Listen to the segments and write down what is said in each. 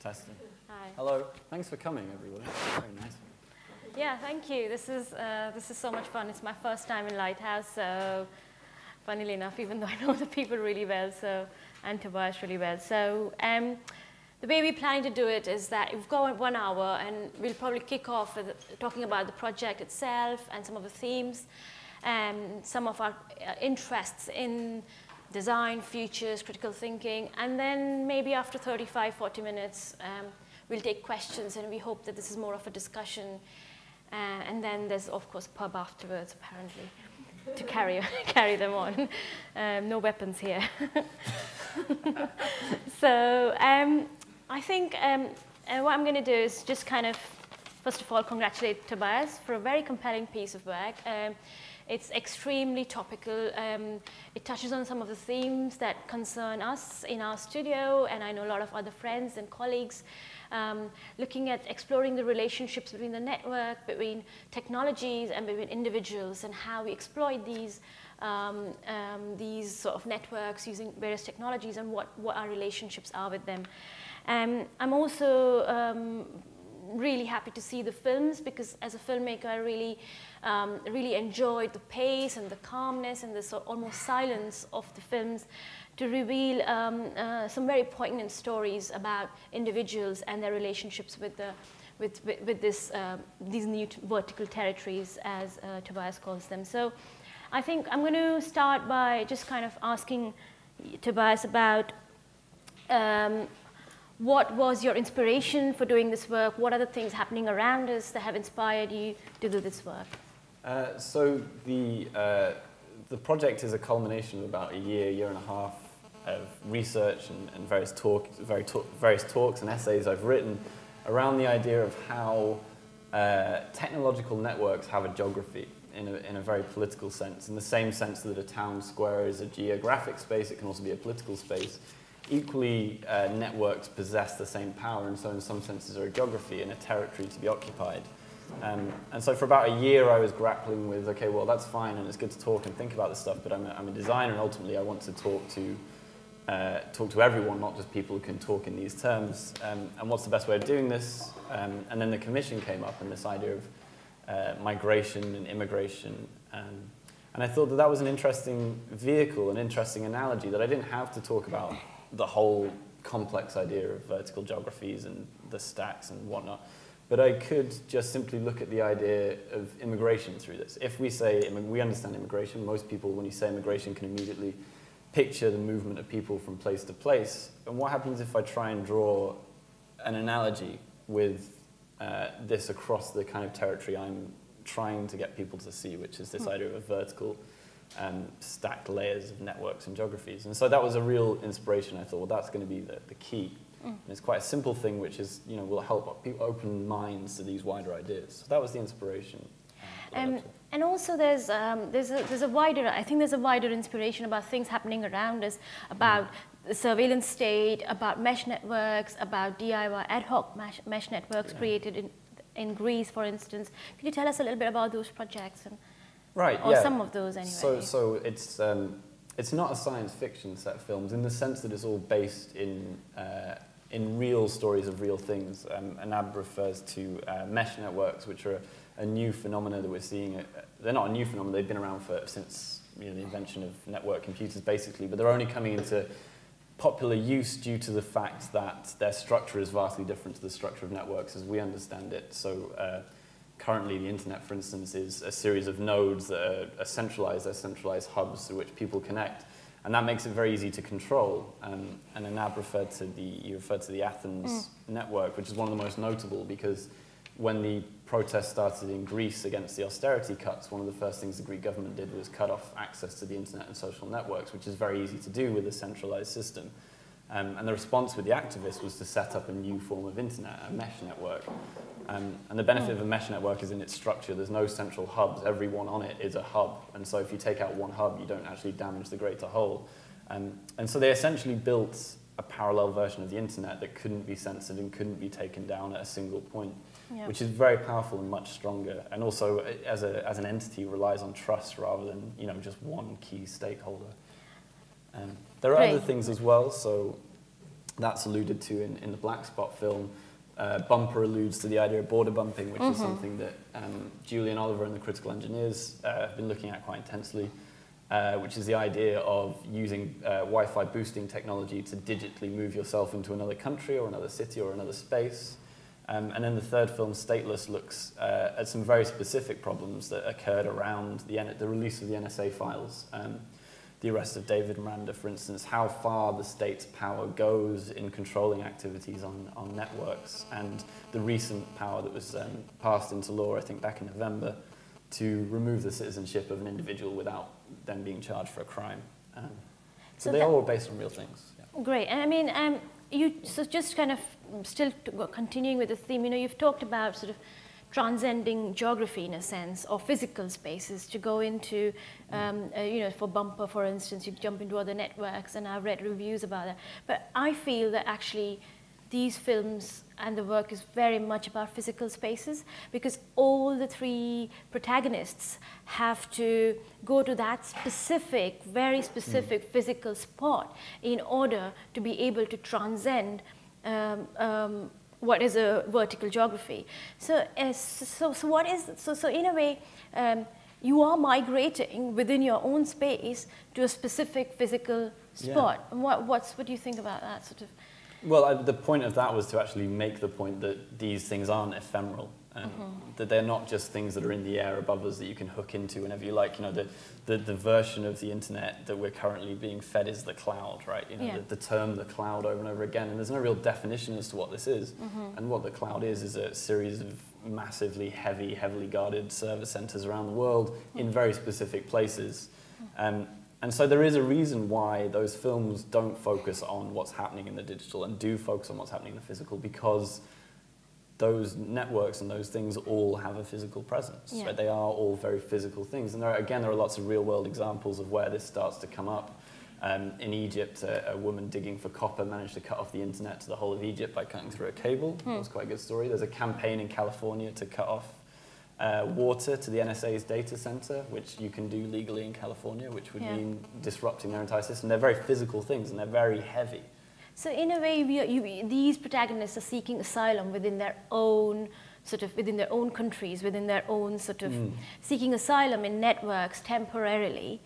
Testing. Hi. Hello. Thanks for coming, everybody. Very nice. Yeah, thank you. This is so much fun. It's my first time in Lighthouse, so funnily enough, even though I know the people really well, and Tobias really well. So the way we're planning to do it is that we've got 1 hour, and we'll probably kick off with talking about the project itself and some of the themes, and some of our interests in design, futures, critical thinking, and then maybe after 35, 40 minutes, we'll take questions, and we hope that this is more of a discussion. And then there's, of course, pub afterwards, apparently, to carry them on. No weapons here. So I think what I'm going to do is just kind of, first of all, congratulate Tobias for a very compelling piece of work. It's extremely topical. It touches on some of the themes that concern us in our studio, and I know a lot of other friends and colleagues, looking at exploring the relationships between the network, between technologies, and between individuals, and how we exploit these sort of networks using various technologies, and what our relationships are with them. I'm also really happy to see the films, because as a filmmaker, I really enjoyed the pace and the calmness and the sort of almost silence of the films to reveal some very poignant stories about individuals and their relationships with these new vertical territories, as Tobias calls them. So I think I'm going to start by just kind of asking Tobias about what was your inspiration for doing this work? What are the things happening around us that have inspired you to do this work? So the project is a culmination of about a year and a half of research and various talks and essays I've written around the idea of how technological networks have a geography in a very political sense, in the same sense that a town square is a geographic space, it can also be a political space. Equally, networks possess the same power, and so in some senses are a geography and a territory to be occupied. And so for about a year I was grappling with, okay, well that's fine and it's good to talk and think about this stuff, but I'm a designer, and ultimately I want to talk to everyone, not just people who can talk in these terms. And what's the best way of doing this? And then the commission came up, and this idea of migration and immigration. And I thought that was an interesting vehicle, an interesting analogy, that I didn't have to talk about the whole complex idea of vertical geographies and the stacks and whatnot. But I could just simply look at the idea of immigration through this. If we say, we understand immigration, most people, when you say immigration, can immediately picture the movement of people from place to place. And what happens if I try and draw an analogy with this across the kind of territory I'm trying to get people to see, which is this idea of a vertical stacked layers of networks and geographies. And so that was a real inspiration. I thought, well, that's going to be the key. And it's quite a simple thing, which is, will help people open minds to these wider ideas. So that was the inspiration. And also there's a wider inspiration about things happening around us, about the surveillance state, about mesh networks, about DIY ad hoc mesh networks created in Greece, for instance. Could you tell us a little bit about those projects? Or some of those, anyway. So it's not a science fiction set of films in the sense that it's all based in real stories of real things. Anab refers to mesh networks, which are a new phenomena that we're seeing. They're not a new phenomenon, they've been around since the invention of network computers, basically, but they're only coming into popular use due to the fact that their structure is vastly different to the structure of networks as we understand it. So currently the internet, for instance, is a series of nodes that are centralized hubs through which people connect. And that makes it very easy to control. And Anab referred to the Athens network, which is one of the most notable, because when the protests started in Greece against the austerity cuts, one of the first things the Greek government did was cut off access to the internet and social networks, which is very easy to do with a centralized system. And the response with the activists was to set up a new form of internet, a mesh network. And the benefit of a mesh network is in its structure. There's no central hubs. Every one on it is a hub. And so if you take out one hub, you don't actually damage the greater whole. And so they essentially built a parallel version of the internet that couldn't be censored and couldn't be taken down at a single point, which is very powerful and much stronger. And also, as an entity, relies on trust rather than just one key stakeholder. There are other things as well. So That's alluded to in the Black Spot film. Bumper alludes to the idea of border bumping, which is something that Julian Oliver and the Critical Engineers have been looking at quite intensely, which is the idea of using Wi-Fi boosting technology to digitally move yourself into another country or another city or another space. And then the third film, Stateless, looks at some very specific problems that occurred around the release of the NSA files. The arrest of David Miranda, for instance, how far the state's power goes in controlling activities on networks, and the recent power that was passed into law, I think back in November, to remove the citizenship of an individual without them being charged for a crime. So they are all based on real things. Yeah. Great. And I mean, so just kind of still continuing with the theme, you've talked about sort of transcending geography in a sense, or physical spaces to go into, for Bumper, for instance, you jump into other networks, and I've read reviews about that. But I feel that actually these films and the work is very much about physical spaces, because all the three protagonists have to go to that specific, very specific physical spot in order to be able to transcend what is a vertical geography. So in a way, you are migrating within your own space to a specific physical spot. Yeah. And what do you think about that sort of? Well, the point of that was to actually make the point that these things aren't ephemeral, that they're not just things that are in the air above us that you can hook into whenever you like. The version of the internet that we're currently being fed is the cloud, right? The term the cloud over and over again, and there's no real definition as to what this is. And what the cloud is a series of massively heavily guarded server centers around the world in very specific places. And so there is a reason why those films don't focus on what's happening in the digital and do focus on what's happening in the physical, because those networks and those things all have a physical presence. Yeah. Right? They are all very physical things. And there are lots of real-world examples of where this starts to come up. In Egypt, a woman digging for copper managed to cut off the internet to the whole of Egypt by cutting through a cable. That was quite a good story. There's a campaign in California to cut off water to the NSA's data center, which you can do legally in California, which would mean disrupting their entire system. They're very physical things, and they're very heavy. So in a way, these protagonists are seeking asylum within their own within their own countries, within their own seeking asylum in networks temporarily,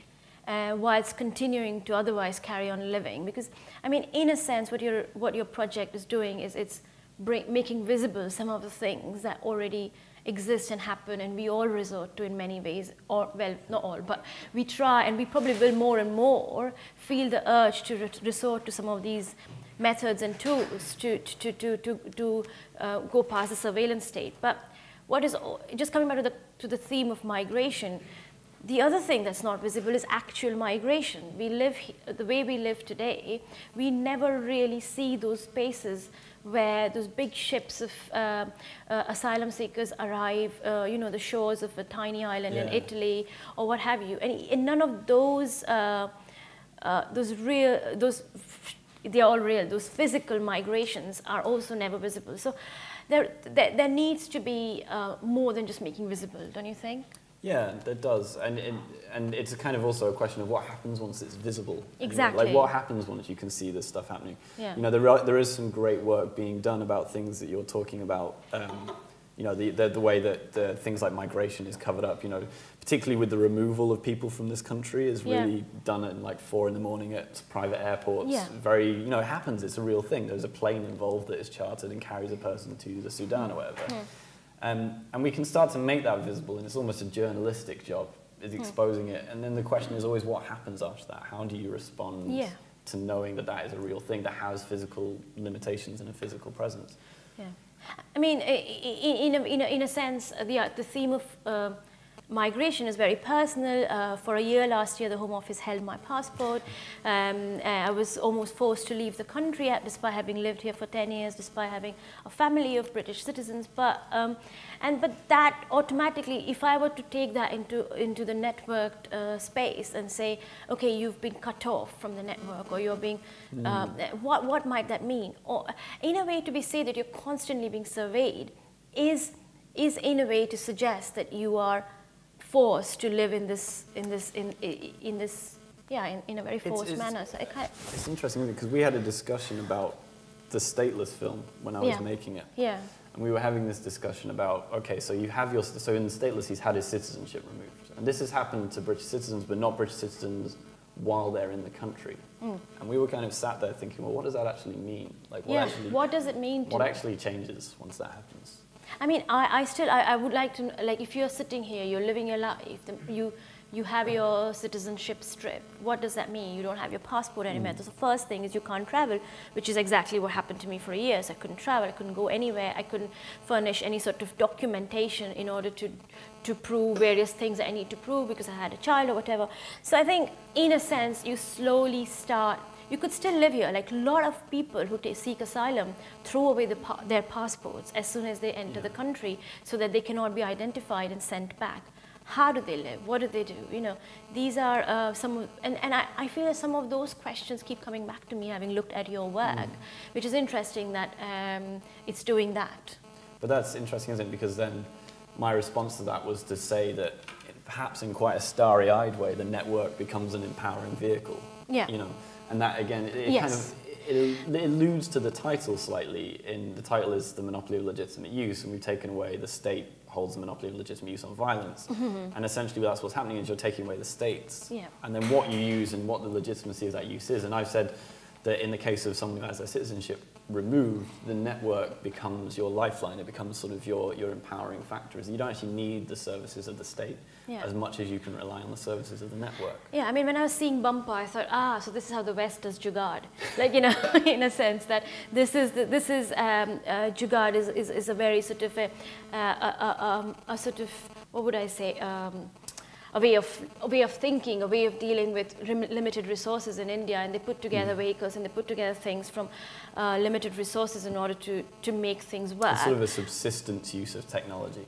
whilst continuing to otherwise carry on living. Because I mean, in a sense, what your project is doing is it's making visible some of the things that already exist and happen, and we all resort to in many ways, or well, not all, but we try, and we probably will more and more feel the urge to resort to some of these methods and tools to go past the surveillance state. But what is, just coming back to the theme of migration, the other thing that's not visible is actual migration. The way we live today, we never really see those spaces where those big ships of asylum seekers arrive, the shores of a tiny island in Italy or what have you. And none of those, they're all real. Those physical migrations are also never visible. So there needs to be more than just making visible, don't you think? Yeah, it does, and it's a kind of also a question of what happens once it's visible. Exactly. Like what happens once you can see this stuff happening. Yeah. There is some great work being done about things that you're talking about. The way that things like migration is covered up. Particularly with the removal of people from this country is really done at like 4 a.m. at private airports. Yeah. Very, it happens. It's a real thing. There's a plane involved that is chartered and carries a person to the Sudan or whatever. And we can start to make that visible, and it's almost a journalistic job, is exposing it. And then the question is always, what happens after that? How do you respond to knowing that that is a real thing that has physical limitations and a physical presence? Yeah, I mean, in a sense, the theme of migration is very personal. For a year last year, the Home Office held my passport. I was almost forced to leave the country despite having lived here for 10 years, despite having a family of British citizens. But that automatically, if I were to take that into the networked space and say, okay, you've been cut off from the network, or you're being, what might that mean? Or in a way, to say that you're constantly being surveyed is in a way to suggest that you are forced to live in a very forced manner. So it's interesting because we had a discussion about the Stateless film when I was making it. Yeah. And we were having this discussion about, okay, so you have so in Stateless he's had his citizenship removed. And this has happened to British citizens, but not British citizens while they're in the country. And we were kind of sat there thinking, well, what does that actually mean? Like, what does it mean? What actually changes once that happens? I mean, I would like to, like, if you're sitting here, you're living your life, you have your citizenship stripped. What does that mean? You don't have your passport anymore. So the first thing is you can't travel, which is exactly what happened to me for years. I couldn't travel, I couldn't go anywhere, I couldn't furnish any sort of documentation in order to prove various things that I need to prove because I had a child or whatever. So I think, in a sense, you slowly start. You could still live here. Like, a lot of people who seek asylum throw away their passports as soon as they enter the country so that they cannot be identified and sent back. How do they live? What do they do? You know, these are I feel that some of those questions keep coming back to me having looked at your work, which is interesting that it's doing that. But that's interesting, isn't it? Because then my response to that was to say that perhaps in quite a starry-eyed way, the network becomes an empowering vehicle. Yeah. You know, and that again, it alludes to the title slightly. The title is The Monopoly of Legitimate Use, and we've taken away the state holds the monopoly of legitimate use on violence. And essentially that's what's happening is you're taking away the states. Yeah. And then what you use and what the legitimacy of that use is. And I've said that in the case of someone who has their citizenship removed, the network becomes your lifeline. It becomes sort of your empowering factor. You don't actually need the services of the state as much as you can rely on the services of the network. Yeah, I mean, when I was seeing Bumper, I thought, so this is how the West does Jugaad. Like, you know, in a sense that Jugaad is a very sort of a sort of, what would I say, a way of thinking, a way of dealing with limited resources in India, and they put together vehicles and they put together things from limited resources in order to make things work. It's sort of a subsistence use of technology.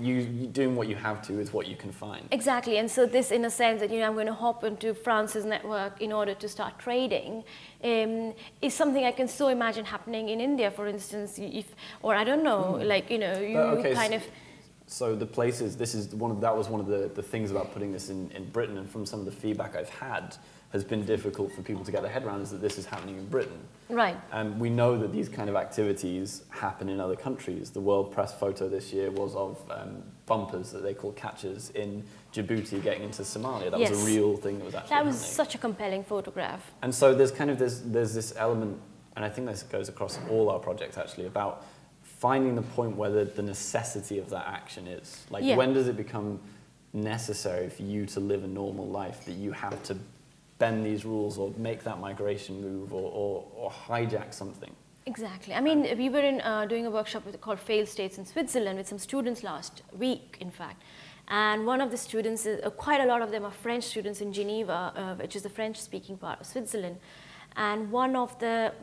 You doing what you have to with what you can find. Exactly, and so this, in a sense, that, you know, I'm going to hop into France's network in order to start trading, is something I can so imagine happening in India, for instance, or I don't know, like, you know, you kind of. So the places, that was one of the things about putting this in Britain, and from some of the feedback I've had, has been difficult for people to get their head around, is that this is happening in Britain. Right. And we know that these kind of activities happen in other countries. The World Press photo this year was of bumpers that they call catchers in Djibouti getting into Somalia. That was a real thing that was actually happening. That was such a compelling photograph. And so there's this element, and I think this goes across all our projects actually, about finding the point where the necessity of that action is. Like, when does it become necessary for you to live a normal life that you have to bend these rules or make that migration move or hijack something? Exactly. I mean, we were doing a workshop called Failed States in Switzerland with some students last week, in fact. And one of the students, quite a lot of them are French students in Geneva, which is the French-speaking part of Switzerland. And so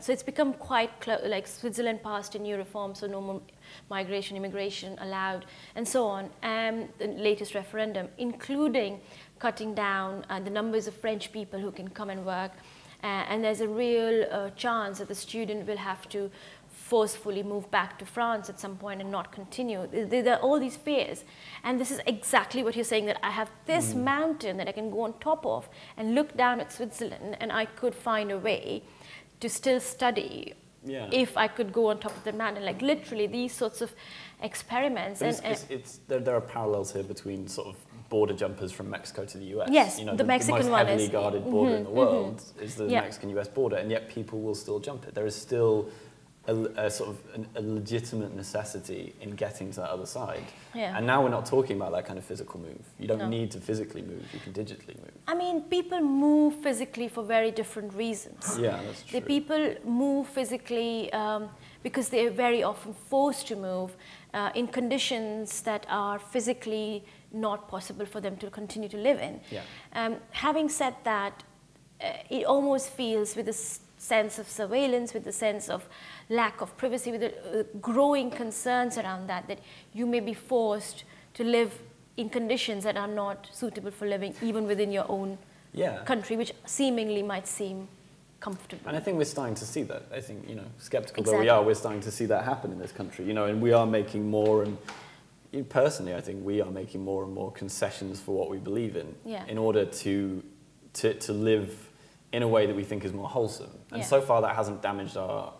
it's become quite like Switzerland passed a new reform, so no more migration, immigration allowed, and so on. And the latest referendum, including cutting down the numbers of French people who can come and work. And there's a real chance that the student will have to forcefully move back to France at some point and not continue. There are all these fears. And this is exactly what you're saying, that I have this mountain that I can go on top of and look down at Switzerland, and I could find a way to still study if I could go on top of the mountain. Like, literally these sorts of experiments. There are parallels here between sort of border jumpers from Mexico to the US. Yes, you know, the Mexican most one heavily guarded border in the world is the Yeah. Mexican-US border, and yet people will still jump it. There is still a sort of a legitimate necessity in getting to that other side. Yeah. And now we're not talking about that kind of physical move. You don't need to physically move, you can digitally move. I mean, people move physically for very different reasons. Yeah, that's true. The people move physically because they are very often forced to move in conditions that are physically not possible for them to continue to live in. Yeah. Having said that, it almost feels, with a sense of surveillance, with the sense of lack of privacy, with the growing concerns around that you may be forced to live in conditions that are not suitable for living even within your own country, which seemingly might seem comfortable. And I think we're starting to see that. I think, you know, skeptical though we are, we're starting to see that happen in this country, you know, and we are making more, and personally I think we are making more and more concessions for what we believe in in order to live in a way that we think is more wholesome. And Yeah. so far that hasn't damaged our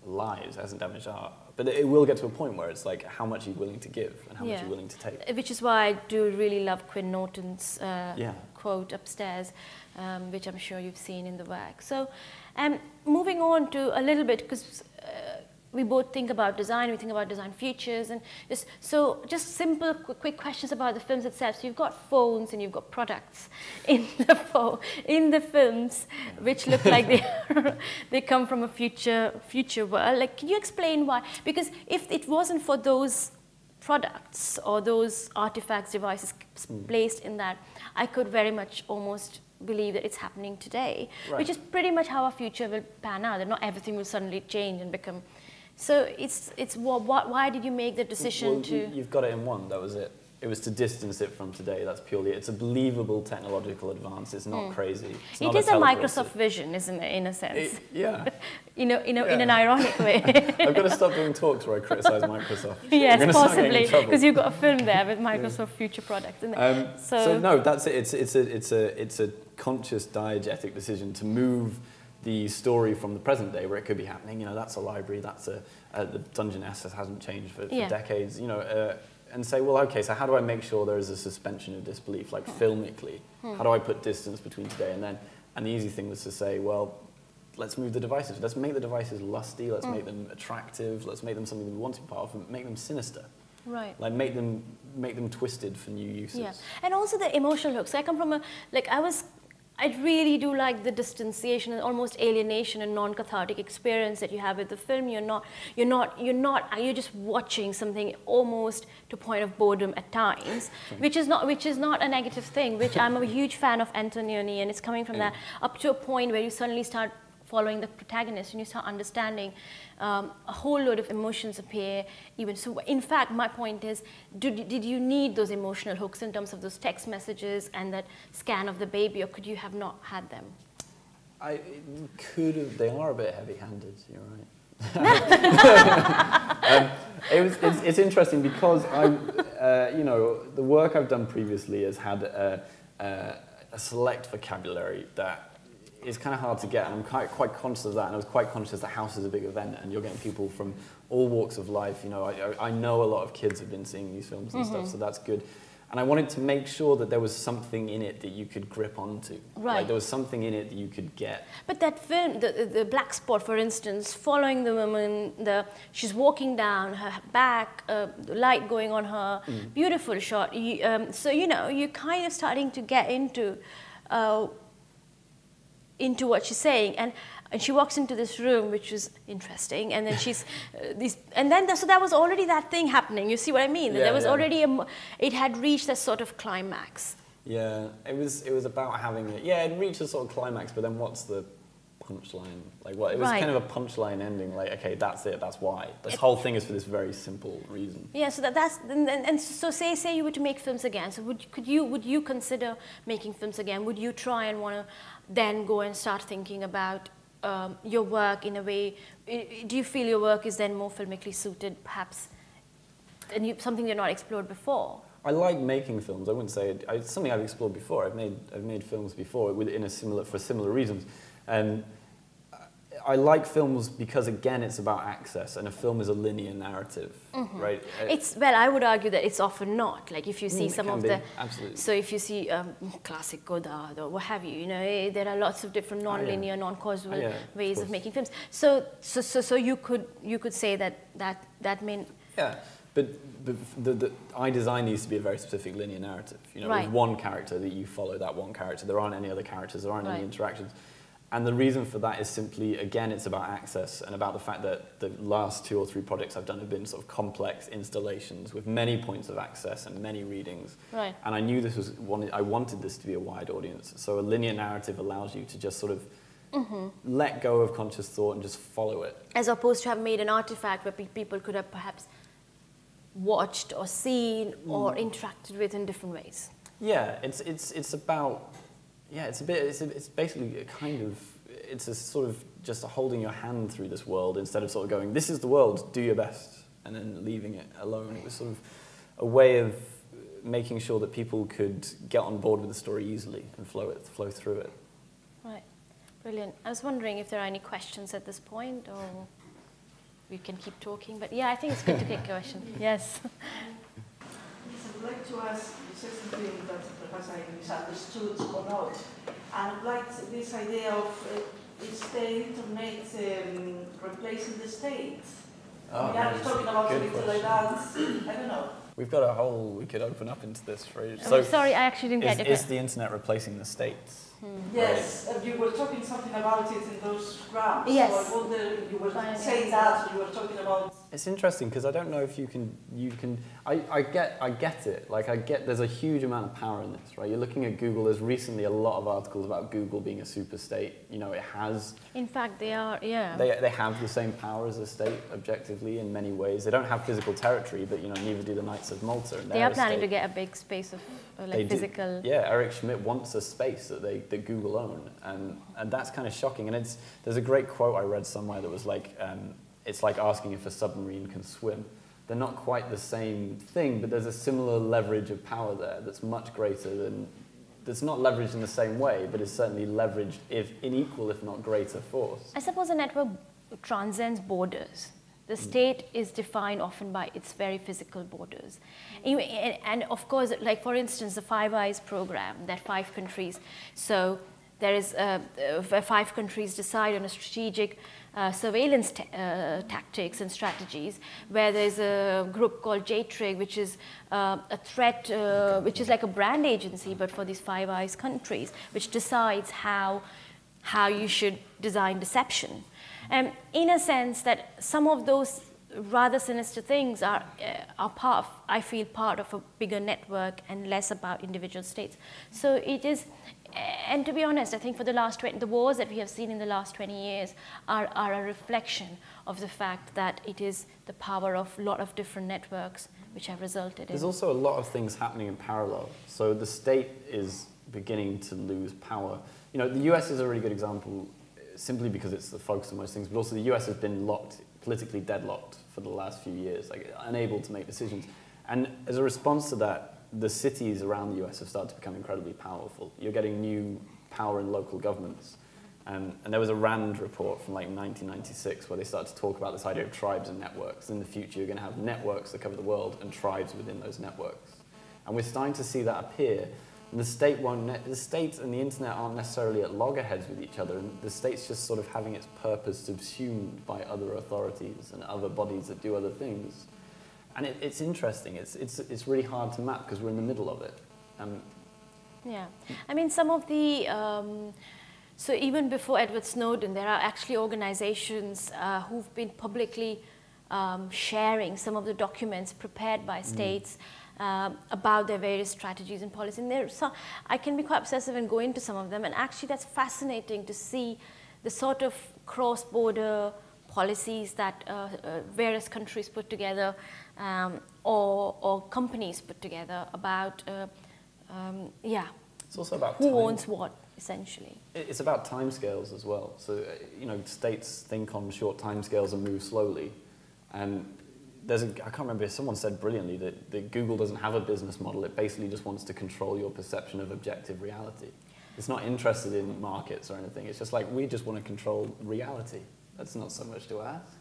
lives, hasn't damaged our... But it will get to a point where it's like, how much are you willing to give and how much are you willing to take? Which is why I do really love Quinn Norton's Yeah. quote upstairs, which I'm sure you've seen in the work. So moving on to a little bit, because we both think about design, we think about design futures, and just simple, quick questions about the films itself. So you've got phones and you've got products in the films, which look like they come from a future world. Like, can you explain why? Because if it wasn't for those products or those artifacts, devices placed in that, I could very much almost believe that it's happening today, which is pretty much how our future will pan out. That not everything will suddenly change and become. So why did you make the decision to... You've got it in one, that was it. It was to distance it from today, that's purely it. It's a believable technological advance, it's not crazy. It is a Microsoft vision, isn't it, in a sense? Yeah. In an ironic way. I've got to stop doing talks where I criticise Microsoft. Yes, possibly, because you've got a film there with Microsoft future products. So no, that's it. It's a conscious diegetic decision to move the story from the present day where it could be happening. You know, that's a library, that's the Dungeon S hasn't changed for decades. You know, and say, well, okay, so how do I make sure there is a suspension of disbelief, like filmically? How do I put distance between today and then? And the easy thing was to say, well, let's move the devices. Let's make the devices lusty. Let's make them attractive. Let's make them something that we want to be part of. And make them sinister. Right. Like make them twisted for new uses. Yeah, and also the emotional hooks. I come from I really do like the distanciation and almost alienation and non-cathartic experience that you have with the film. You're just watching something almost to point of boredom at times, which is not a negative thing, which I'm a huge fan of Antonioni, and it's coming from that up to a point where you suddenly start following the protagonist and you start understanding a whole load of emotions appear even. So in fact, my point is, did you need those emotional hooks in terms of those text messages and that scan of the baby, or could you have not had them? I could have, they are a bit heavy-handed, you're right. It's interesting because you know, the work I've done previously has had a select vocabulary that is kind of hard to get, and I'm quite conscious of that, and I was quite conscious that House is a big event, and you're getting people from all walks of life. You know, I know a lot of kids have been seeing these films and stuff, so that's good. And I wanted to make sure that there was something in it that you could grip onto. Right. Like there was something in it that you could get. But that film, the Black Spot, for instance, following the woman, she's walking down, her back, the light going on her, beautiful shot. So, you know, you're kind of starting to get into what she's saying, and she walks into this room, which is interesting, and then she's so that was already that thing happening. You see what I mean? There was already it had reached a sort of climax. Yeah, it was about having it. Yeah, it reached a sort of climax, but then what's the punchline? Like what? It was kind of a punchline ending. Like, okay, that's it. That's why. This whole thing is for this very simple reason. Yeah. So so say you were to make films again. So would you consider making films again? Would you try and want to then go and start thinking about your work in a way? Do you feel your work is then more filmically suited, perhaps, and something you've not explored before? I like making films. I wouldn't say it's something I've explored before. I've made films before for similar reasons, and I like films because again it's about access, and a film is a linear narrative, right? I would argue that it's often not. Like if you see some of the absolutely. So if you see classic Godard or what have you, you know, there are lots of different non-linear, non-causal ways of making films. So you could say that mean But I design these to be a very specific linear narrative. You know, with one character that you follow that one character. There aren't any other characters. There aren't any interactions. And the reason for that is simply, again, it's about access and about the fact that the last 2 or 3 projects I've done have been sort of complex installations with many points of access and many readings. Right. And I knew I wanted this to be a wide audience. So a linear narrative allows you to just sort of let go of conscious thought and just follow it. As opposed to have made an artifact where people could have perhaps watched or seen or interacted with in different ways. Yeah, it's about, it's basically a kind of, it's a sort of just holding your hand through this world instead of sort of going, this is the world, do your best, and then leaving it alone. It was sort of a way of making sure that people could get on board with the story easily and flow through it. Right. Brilliant. I was wondering if there are any questions at this point, or we can keep talking. But yeah, I think it's good to take a question. Yes. Yes, I'd like to ask you said something that perhaps I misunderstood or not. And I'd like this idea of is the internet replacing the state? Oh, we are talking about something like that. I don't know. We've got a whole, we could open up into this for ages. So, sorry, I actually didn't get it. Is the internet replacing the states? Yes, you were talking something about it in those graphs. Yes. So I wonder, you were saying that, you were talking about... It's interesting because I don't know if you can, I get it. Like there's a huge amount of power in this, right? You're looking at Google, there's recently a lot of articles about Google being a super state. You know, it has... In fact, they are, yeah. They have the same power as a state, objectively, in many ways. They don't have physical territory, but, you know, neither do the Knights of Malta. And they are planning to get a big space of, like, physical... Yeah, Eric Schmidt wants a space that Google own, and that's kind of shocking. And there's a great quote I read somewhere that was like, it's like asking if a submarine can swim. They're not quite the same thing, but there's a similar leverage of power there that's much greater than, that's not leveraged in the same way, but is certainly leveraged in equal, if not greater force. I suppose a network transcends borders. The state is defined often by its very physical borders. And of course, like for instance, the Five Eyes program, that 5 countries, so there is 5 countries decide on a strategic surveillance tactics and strategies, where there's a group called JTRIG, which is a threat, which is like a brand agency, but for these Five Eyes countries, which decides how you should design deception. In a sense that some of those rather sinister things are part of, I feel, part of a bigger network and less about individual states. So it is, and to be honest, I think for the last the wars that we have seen in the last 20 years are a reflection of the fact that it is the power of a lot of different networks which have resulted in. There's also a lot of things happening in parallel. So the state is beginning to lose power. You know, the US is a really good example simply because it's the focus of most things, but also the US has been politically deadlocked for the last few years, like unable to make decisions. And as a response to that, the cities around the US have started to become incredibly powerful. You're getting new power in local governments. And there was a RAND report from like 1996 where they started to talk about this idea of tribes and networks. In the future, you're going to have networks that cover the world and tribes within those networks. And we're starting to see that appear. And the state the states and the internet aren't necessarily at loggerheads with each other, and the state's just sort of having its purpose subsumed by other authorities and other bodies that do other things. And it's interesting. It's really hard to map because we're in the middle of it. Yeah, I mean, some of the so even before Edward Snowden, there are actually organizations who've been publicly sharing some of the documents prepared by states. About their various strategies and policies. And I can be quite obsessive and go into some of them, and actually that's fascinating to see the sort of cross-border policies that various countries put together or companies put together about, It's also about who owns what, essentially. It's about timescales as well. So, you know, states think on short timescales and move slowly. And I can't remember, someone said brilliantly that Google doesn't have a business model. It basically just wants to control your perception of objective reality. It's not interested in markets or anything. It's just like, we just want to control reality. That's not so much to ask.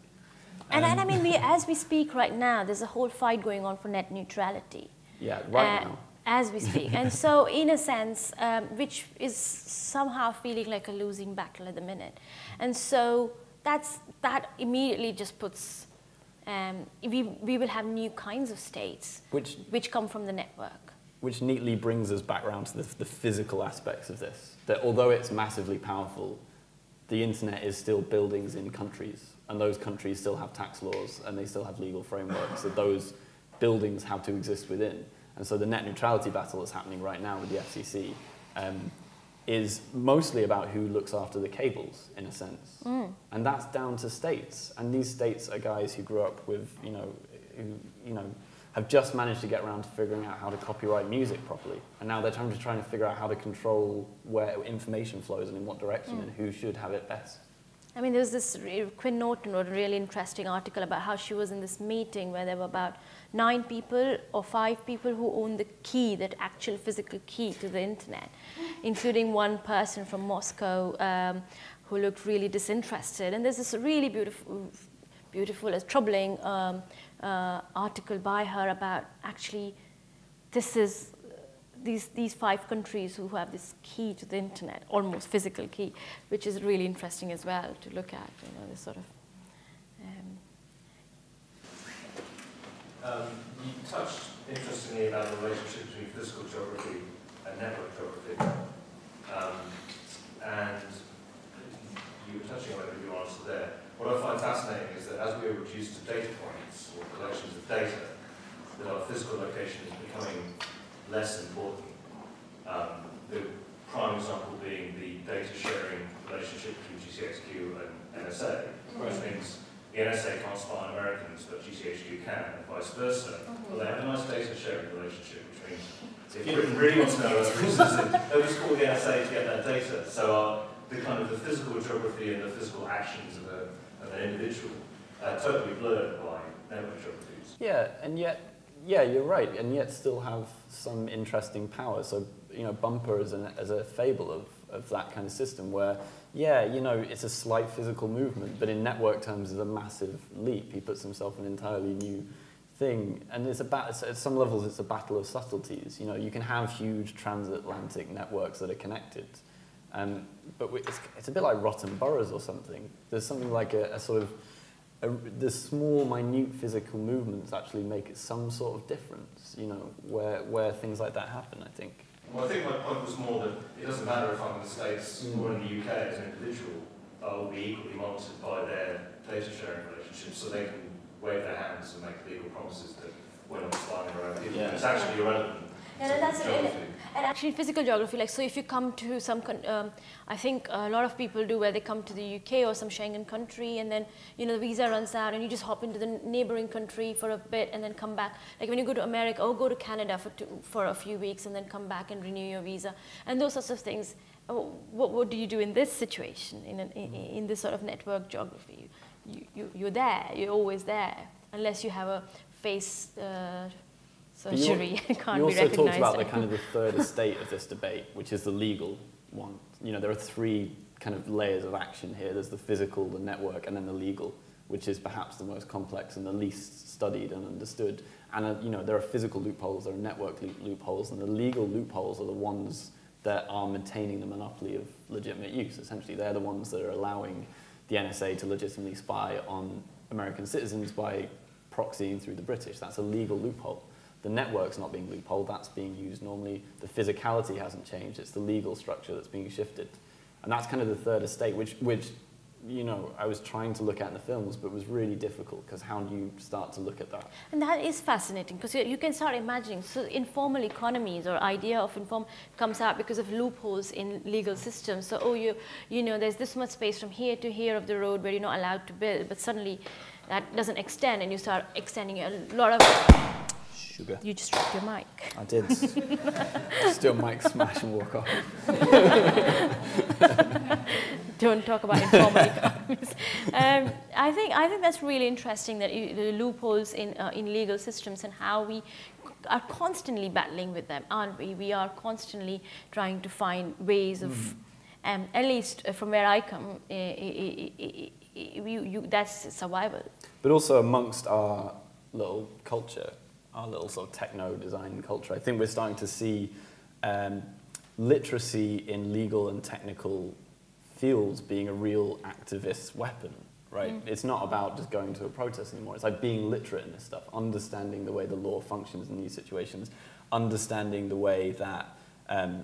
And I mean, as we speak right now, there's a whole fight going on for net neutrality. Yeah, right now. As we speak. And so, in a sense, which is somehow feeling like a losing battle at the minute. And so, that immediately just puts... we will have new kinds of states which come from the network. Which neatly brings us back around to the physical aspects of this. That although it's massively powerful, the internet is still buildings in countries, and those countries still have tax laws, and they still have legal frameworks that those buildings have to exist within. And so the net neutrality battle that's happening right now with the FCC is mostly about who looks after the cables, in a sense. And that's down to states. And these states are guys who grew up with, who have just managed to get around to figuring out how to copyright music properly. And now they're trying to figure out how to control where information flows and in what direction and who should have it best. I mean, there was this, Quinn Norton wrote a really interesting article about how she was in this meeting where there were about 9 people or 5 people who owned the key, that actual physical key to the internet, including one person from Moscow who looked really disinterested. And there's this really beautiful, troubling article by her about actually these 5 countries who have this key to the internet, almost physical key, which is really interesting as well to look at, you know, this sort of. You touched interestingly about the relationship between physical geography and network geography. And you were touching on it with your answer there. What I find fascinating is that as we are reduced to data points or collections of data, that our physical location is becoming less important. The prime example being the data sharing relationship between GCHQ and NSA, which means the NSA can't spy on Americans, but GCHQ can, and vice versa. Well, they have a nice data sharing relationship, which means if Britain really wants to know what's resources, they'll just call the NSA to get that data. So the kind of the physical geography and the physical actions of an individual are totally blurred by network geographies. Yeah, and yet, yeah, you're right, and yet still have some interesting power. So, you know, Bumper as a fable of that kind of system where, yeah, you know, it's a slight physical movement, but in network terms, it's a massive leap. He puts himself in an entirely new thing, and it's at some levels, it's a battle of subtleties. You know, you can have huge transatlantic networks that are connected, but it's a bit like rotten boroughs or something. There's something like a sort of the small, minute physical movements actually make it some sort of difference, you know, where things like that happen, I think. Well, I think my point was more that it doesn't matter if I'm in the States or in the UK as an individual, I will be equally monitored by their data sharing relationships, so they can wave their hands and make legal promises that we're not spying around people. Yeah. It's actually irrelevant. Yeah, that's it. And actually physical geography, like, so if you come to some, I think a lot of people do where they come to the UK or some Schengen country, and then, you know, the visa runs out and you just hop into the neighboring country for a bit and then come back. Like when you go to America or go to Canada for a few weeks and then come back and renew your visa. And those sorts of things, what do you do in this situation, in this sort of network geography? You're there, you're always there, unless you have a face surgery and can't be recognized. You also talked about the kind of the third estate of this debate, which is the legal one. You know, there are 3 kind of layers of action here. There's the physical, the network, and then the legal, which is perhaps the most complex and the least studied and understood. And, you know, there are physical loopholes, there are network loopholes, and the legal loopholes are the ones that are maintaining the monopoly of legitimate use. Essentially, they're the ones that are allowing the NSA to legitimately spy on American citizens by proxying through the British. That's a legal loophole. The network's not being loopholed, that's being used normally. The physicality hasn't changed, it's the legal structure that's being shifted. And that's kind of the third estate, which you know, I was trying to look at in the films, but was really difficult, because how do you start to look at that? And that is fascinating, because you can start imagining, so informal economies or idea of informal comes out because of loopholes in legal systems. So, oh, you know, there's this much space from here to here of the road where you're not allowed to build, but suddenly that doesn't extend, and you start extending a lot of... Sugar. You just dropped your mic. I did. Still mic smash and walk off. Don't talk about informal economies. I think that's really interesting, that the loopholes in legal systems and how we are constantly battling with them, aren't we? We are constantly trying to find ways of, at least from where I come, that's survival. But also amongst our little culture, our little sort of techno design culture, I think we're starting to see literacy in legal and technical fields being a real activist weapon, right? It's not about just going to a protest anymore. It's like being literate in this stuff, understanding the way the law functions in these situations, understanding the way that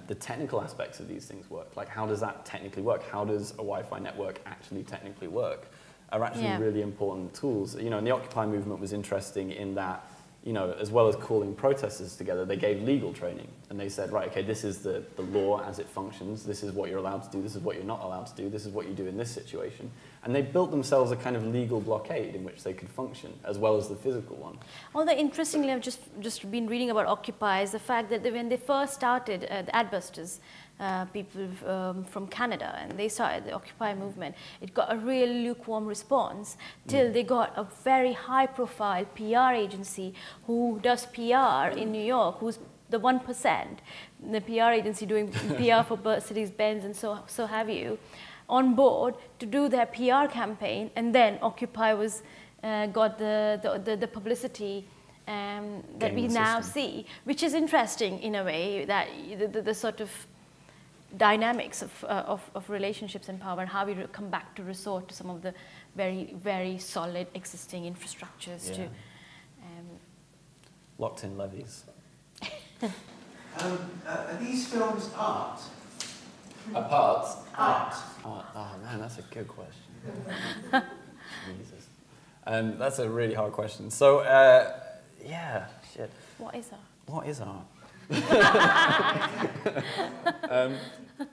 the technical aspects of these things work. Like, how does that technically work? How does a Wi-Fi network actually technically work? Are actually really important tools. You know, and the Occupy movement was interesting in that, you know, as well as calling protesters together, they gave legal training. And they said, right, okay, this is the law as it functions. This is what you're allowed to do. This is what you're not allowed to do. This is what you do in this situation. And they built themselves a kind of legal blockade in which they could function, as well as the physical one. Although, interestingly, I've just been reading about Occupy, is the fact that when they first started, the Adbusters, people from Canada, and they started the Occupy movement. It got a real lukewarm response till they got a very high-profile PR agency who does PR in New York, who's the 1%, the PR agency doing PR for Mercedes-Benz and so have you, on board to do their PR campaign, and then Occupy was got the publicity that we now see, which is interesting in a way, that the sort of dynamics of relationships and power, and how we come back to resort to some of the very, very solid existing infrastructures to locked in levies. Are these films art? Art? Art. Oh man, that's a good question. Jesus. That's a really hard question. So, yeah, shit. What is art? What is art?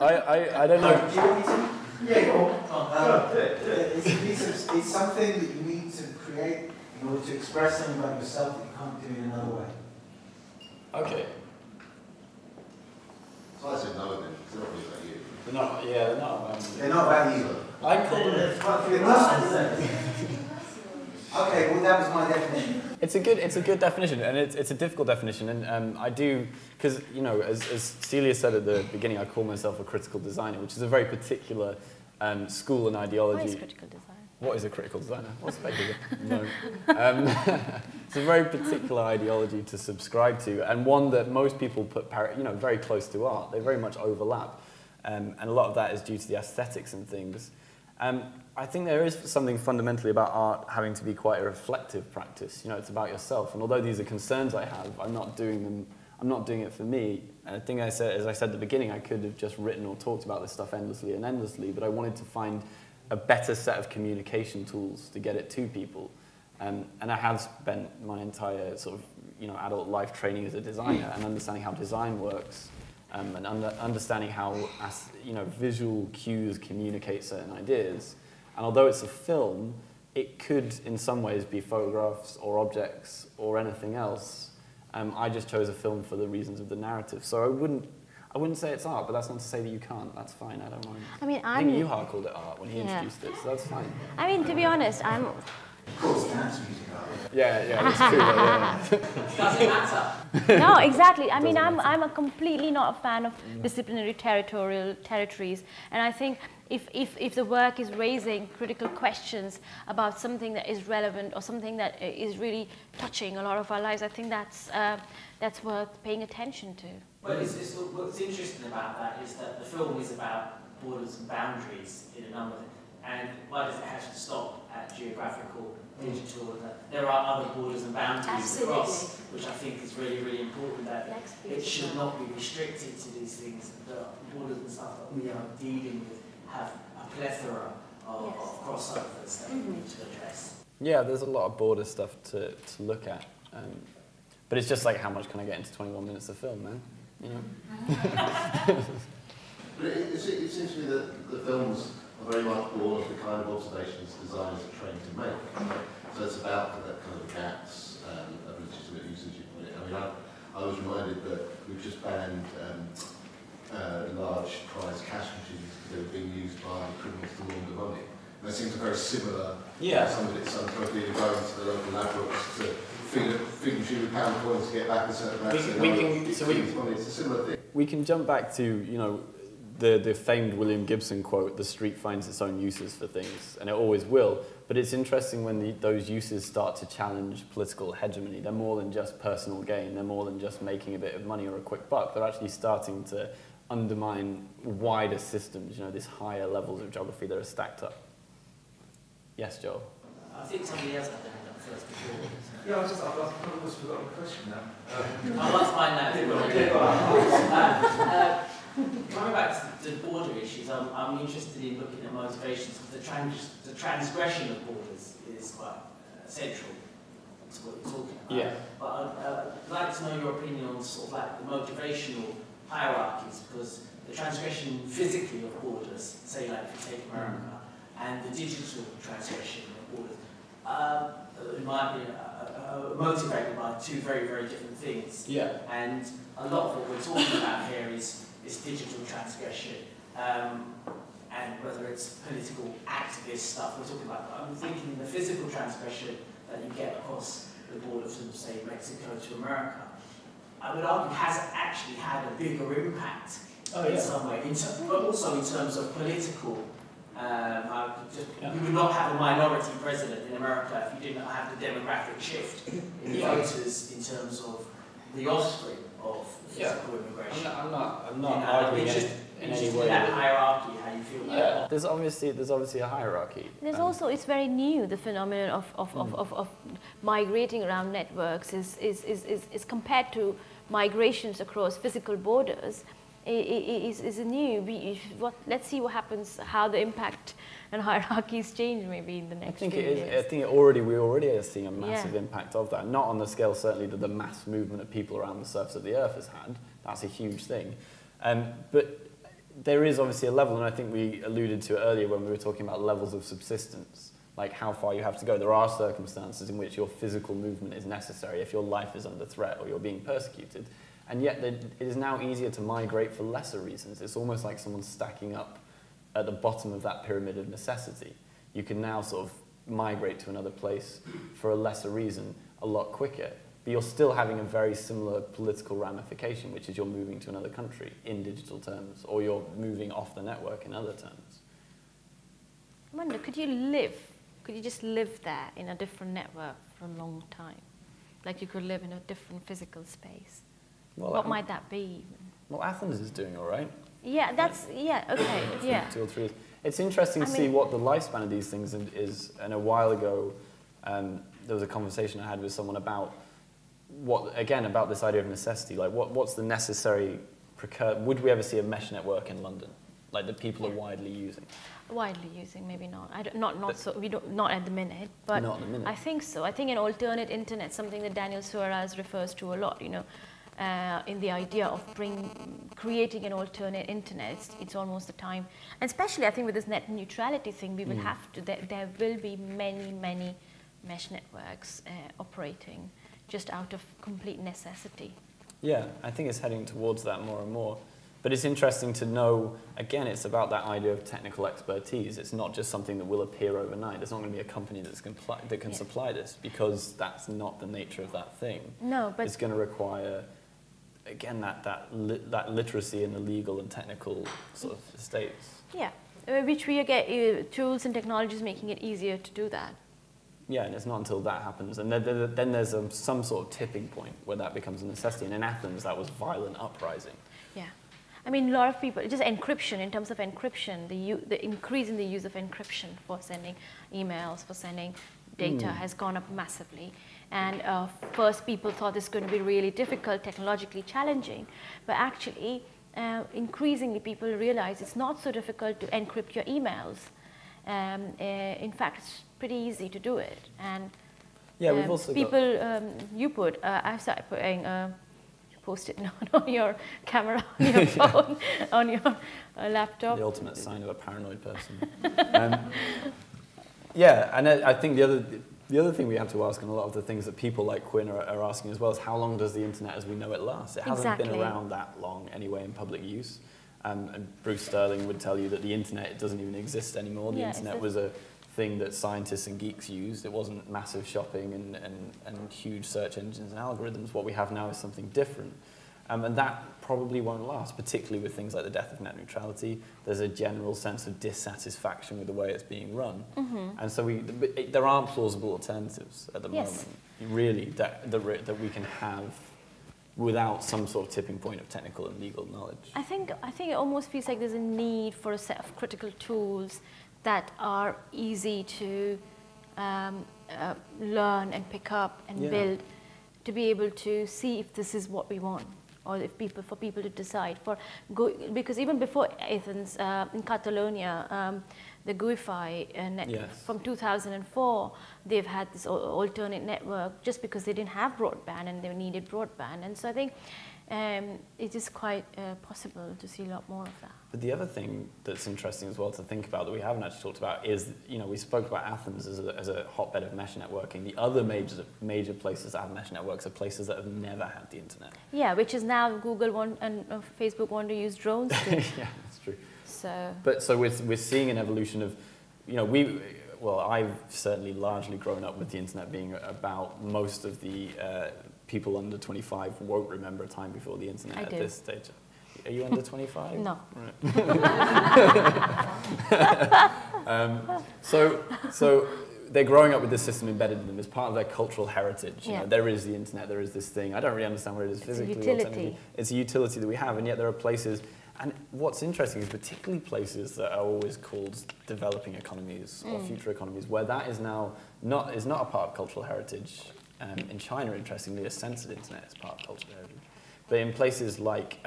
I don't know. Do you want me to? Yeah, go on. It's something that you need to create in order to express something about yourself that you can't do in another way. Okay. So I said no then, because they're not really about you. They're not, yeah, they're not about me. They're not about you. I call them... Okay, well that was my definition. It's a good definition, and it's a difficult definition, and I do, because, you know, as Celia said at the beginning, I call myself a critical designer, which is a very particular school and ideology. What is critical design? What is a critical designer? What's speculative? No. It's a very particular ideology to subscribe to, and one that most people put, very close to art. They very much overlap, and a lot of that is due to the aesthetics and things. I think there is something fundamentally about art having to be quite a reflective practice. You know, it's about yourself, and although these are concerns I have, I'm not doing it for me. And I think as I said at the beginning, I could have just written or talked about this stuff endlessly and endlessly, but I wanted to find a better set of communication tools to get it to people. And I have spent my entire sort of, adult life training as a designer and understanding how design works, and understanding how, visual cues communicate certain ideas. And although it's a film, it could in some ways be photographs or objects or anything else. I just chose a film for the reasons of the narrative. So I wouldn't say it's art, but that's not to say that you can't. That's fine, I don't mind. I think Yuhar called it art when he introduced it, so that's fine. I mean, to be honest, I'm... Of course, dance music art. Yeah, that's true. Yeah. Does it matter? No, exactly. I mean, I'm a completely not a fan of disciplinary territories, and I think if the work is raising critical questions about something that is relevant or something that is really touching a lot of our lives, I think that's worth paying attention to. Well, what's interesting about that is that the film is about borders and boundaries in a number of things. And why does it have to stop at geographical, digital? There are other borders and boundaries across, which I think is really, really important, that it should not be restricted to these things. The borders and stuff that we are dealing with have a plethora of crossovers that we need to address. Yeah, there's a lot of border stuff to look at. But it's just like, how much can I get into 21 minutes of film, man? You know? But it seems to me that the films are very much all of the kind of observations designers are trained to make. Right? So it's about that kind of gaps of legitimate usage. I mean, I was reminded that we've just banned large prize cash machines that are being used by criminals to launder money. And that seems a very similar. Somebody going to the local lab books to feed a machine with pound coins to get back a certain amount. It's a similar thing. We can jump back to, the famed William Gibson quote, "The street finds its own uses for things," and it always will. But it's interesting when those uses start to challenge political hegemony. They're more than just personal gain. They're more than just making a bit of money or a quick buck. They're actually starting to undermine wider systems, these higher levels of geography that are stacked up. Yes, Joel? I think somebody else had their hand up first before. Yeah, I've almost forgotten the question now. I'll ask mine now. Coming back to the border issues, I'm interested in looking at motivations. The transgression of borders is quite central to what you're talking about. Yeah. But I'd like to know your opinion on sort of like the motivational hierarchies, because the transgression physically of borders, say like if you take America, and the digital transgression of borders, in my opinion, motivated by two very, very different things. Yeah. And a lot of what we're talking about here is digital transgression. And whether it's political activist stuff we're talking about, I'm thinking the physical transgression that you get across the border from, say, Mexico to America, I would argue has actually had a bigger impact in some way, but also in terms of political. You would not have a minority president in America if you did not have the demographic shift in the voters in terms of the offspring of physical immigration. I'm not arguing in any way. That hierarchy, how you feel about that? There's obviously a hierarchy. There's also, it's very new, the phenomenon of migrating around networks is compared to migrations across physical borders. Is new. Let's see what happens, how the impact and hierarchies change maybe in the next few years. I think we already are seeing a massive impact of that. Not on the scale certainly that the mass movement of people around the surface of the earth has had. That's a huge thing. But there is obviously a level, and I think we alluded to it earlier when we were talking about levels of subsistence, like how far you have to go. There are circumstances in which your physical movement is necessary if your life is under threat or you're being persecuted. And yet it is now easier to migrate for lesser reasons. It's almost like someone's stacking up at the bottom of that pyramid of necessity. You can now sort of migrate to another place for a lesser reason a lot quicker. But you're still having a very similar political ramification, which is you're moving to another country in digital terms, or you're moving off the network in other terms. I wonder, could you just live there in a different network for a long time? Like you could live in a different physical space? Well, what might that be? Well, Athens is doing all right. Yeah, okay, yeah. 2 or 3 years. It's interesting to see what the lifespan of these things is. And a while ago, there was a conversation I had with someone about about this idea of necessity. Like, what's the necessary would we ever see a mesh network in London, like that people are widely using? Widely using, maybe not. Not at the minute, but not at the minute. I think so. I think an alternate internet, something that Daniel Suarez refers to a lot. In the idea of creating an alternate internet, it's almost the time. And especially, I think with this net neutrality thing, we will have to. There will be many mesh networks operating just out of complete necessity. Yeah, I think it's heading towards that more and more. But it's interesting to know, again, it's about that idea of technical expertise. It's not just something that will appear overnight. There's not going to be a company that can supply this, because that's not the nature of that thing. No, but it's going to require, again, that literacy in the legal and technical sort of states. Yeah, which we get tools and technologies making it easier to do that. Yeah, and it's not until that happens. And then there's some sort of tipping point where that becomes a necessity. And in Athens, that was violent uprising. Yeah. I mean, a lot of people, just encryption, in terms of encryption, the increase in the use of encryption for sending emails, for sending data has gone up massively. And first people thought this was going to be really difficult, technologically challenging. But actually, increasingly people realize it's not so difficult to encrypt your emails. In fact, it's pretty easy to do it. And yeah, we've also people, I've started putting Post-it note on your camera, on your phone, on your laptop. The ultimate sign of a paranoid person. Yeah, and I think the other thing we have to ask, and a lot of the things that people like Quinn are asking as well, is how long does the internet as we know it last? It hasn't been around that long anyway in public use. And Bruce Sterling would tell you that the internet doesn't even exist anymore. The internet was a thing that scientists and geeks used. It wasn't massive shopping and huge search engines and algorithms. What we have now is something different. And that probably won't last, particularly with things like the death of net neutrality. There's a general sense of dissatisfaction with the way it's being run. And so there aren't plausible alternatives at the moment, really, that we can have without some sort of tipping point of technical and legal knowledge. I think it almost feels like there's a need for a set of critical tools that are easy to learn and pick up and build, to be able to see if this is what we want, or if for people to decide. Because even before Athens, in Catalonia, the GUI-Fi network from 2004, they've had this alternate network just because they didn't have broadband and they needed broadband. And so I think it is quite possible to see a lot more of that. But the other thing that's interesting as well to think about that we haven't actually talked about is, we spoke about Athens as a hotbed of mesh networking. The other major places that have mesh networks are places that have never had the internet. Yeah, which is now Google and Facebook want to use drones too. Yeah, that's true. So we're seeing an evolution of, I've certainly largely grown up with the internet being about most of the people under 25 won't remember a time before the internet at this stage. Are you under 25? No. Right. So they're growing up with this system embedded in them as part of their cultural heritage. You know, there is the internet, there is this thing. I don't really understand what it is physically. It's a utility. It's a utility that we have, and yet there are places. And what's interesting is particularly places that are always called developing economies or future economies, where that is now not a part of cultural heritage. In China, interestingly, a censored internet is part of cultural heritage. But in places like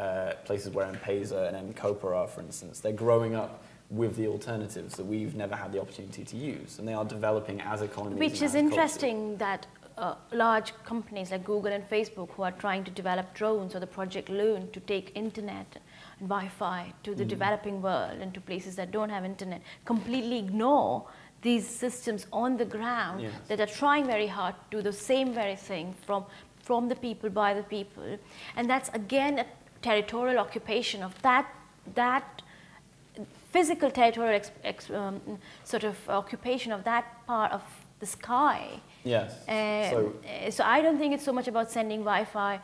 places where M-Pesa and M-Copa are, for instance, they're growing up with the alternatives that we've never had the opportunity to use, and they are developing as economies. Which is interesting that large companies like Google and Facebook, who are trying to develop drones or the project Loon to take internet and Wi-Fi to the developing world and to places that don't have internet, completely ignore these systems on the ground that are trying very hard to do the same very thing from the people, by the people. And that's again a territorial occupation of that physical territorial sort of occupation of that part of the sky. Yes. So I don't think it's so much about sending Wi-Fi,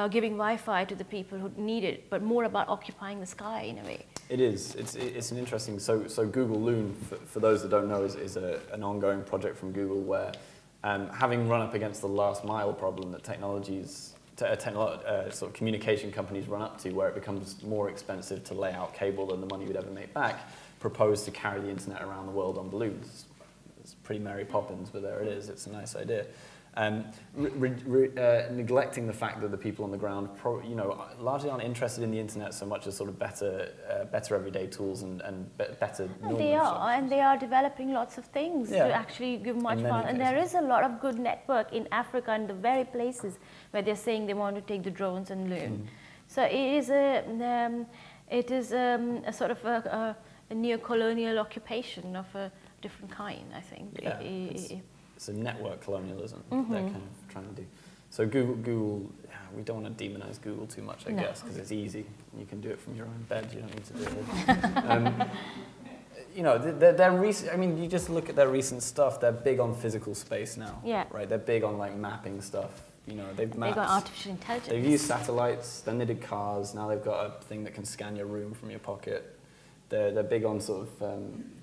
giving Wi-Fi to the people who need it, but more about occupying the sky in a way. It is. It's an interesting. So Google Loon, for those that don't know, is an ongoing project from Google where, having run up against the last mile problem that sort of communication companies run up to, where it becomes more expensive to lay out cable than the money would ever make back, proposed to carry the internet around the world on balloons. It's pretty Mary Poppins, but there it is. It's a nice idea. Neglecting the fact that the people on the ground, largely aren't interested in the internet so much as sort of better everyday tools and better. And they are developing lots of things to actually give much fun. And there is a lot of good network in Africa and the very places where they're saying they want to take the drones and Loon. So it is a sort of a neo-colonial occupation of a different kind, I think. Yeah, it's a network colonialism they're kind of trying to do. So Google, we don't want to demonize Google too much, I guess, because it's easy. You can do it from your own bed. You don't need to do it. They're recent. I mean, you just look at their recent stuff. They're big on physical space now. Yeah. Right. They're big on like mapping stuff. They've mapped. They've got artificial intelligence. They've used satellites. Then they did cars. Now they've got a thing that can scan your room from your pocket. They're big on sort of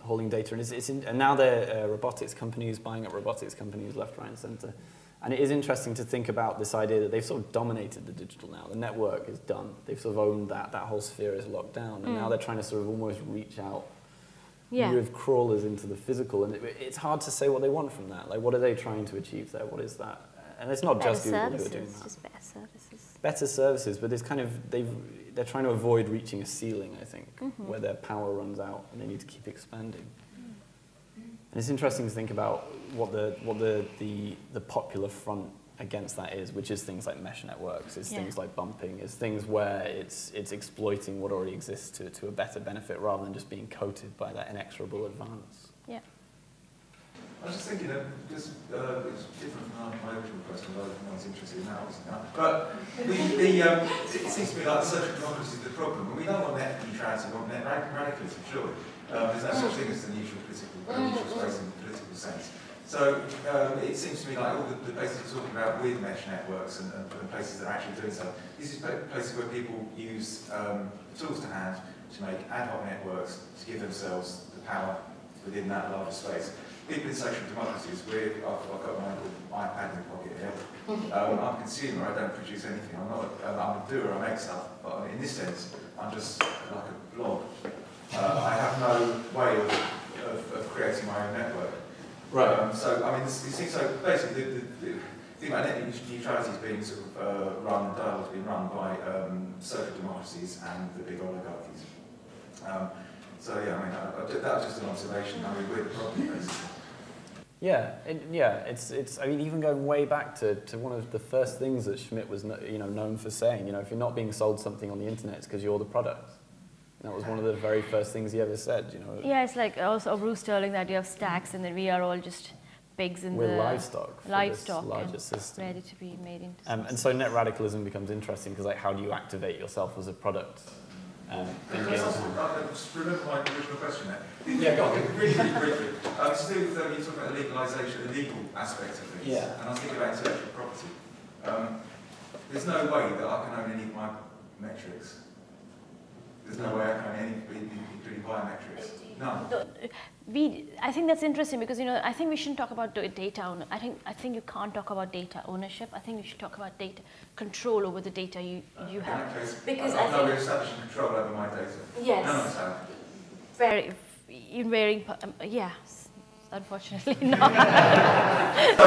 holding data, and now they're robotics companies buying up robotics companies left, right, and centre. And it is interesting to think about this idea that they've sort of dominated the digital now. The network is done. They've sort of owned that whole sphere is locked down, and now they're trying to sort of almost reach out with crawlers into the physical. And it's hard to say what they want from that. Like, what are they trying to achieve there? What is that? And it's not just Google who are doing that. Just better services. Better services, but it's kind of they're trying to avoid reaching a ceiling, I think, where their power runs out and they need to keep expanding. And it's interesting to think about what the popular front against that is, which is things like mesh networks, it's things like bumping, it's things where it's exploiting what already exists to a better benefit rather than just being coated by that inexorable advance. Yeah. I was just thinking, it's different from my original question, but I was interested in that, but it seems to me like social democracy is the problem. We don't want net neutrality, we want net radicalism, surely. There's no such thing as the neutral space in the political sense. So it seems to me like all the places you're talking about with mesh networks and places that are actually doing so, these are places where people use tools to hand to make ad hoc networks to give themselves the power within that larger space. People in social democracies, I've got my iPad in my pocket here. I'm a consumer, I don't produce anything. I'm a doer, I make stuff. But in this sense, I'm just like a blog. I have no way of creating my own network. Right. So, I mean, this seems so basically the thing about net neutrality is being sort of dialogue is being run by social democracies and the big oligarchies. So yeah, I mean, that was just an observation. I mean, we're the problem, basically. Yeah, it's. I mean, even going way back to one of the first things that Schmidt was, known for saying. If you're not being sold something on the internet, it's because you're the product. That was one of the very first things he ever said. Yeah, it's like also Bruce Sterling, the idea of stacks, and that we are all just pigs in We're the livestock for this larger system. ready to be made into. And so net radicalism becomes interesting because, how do you activate yourself as a product? Can I just remember my original question there? Yeah, go on. Really briefly. It's to do with, you talk about the legalisation, the legal aspects of things. Yeah. And I was thinking about intellectual property. There's no way that I can own any of my metrics. There's no way I can own any, including biometrics. None. I think that's interesting because I think we shouldn't talk about data owner. I think you can't talk about data ownership. I think we should talk about data control over the data you have. Because I think we're establishing control over my data. Yes. None of us have. In varying, yes, unfortunately not. So I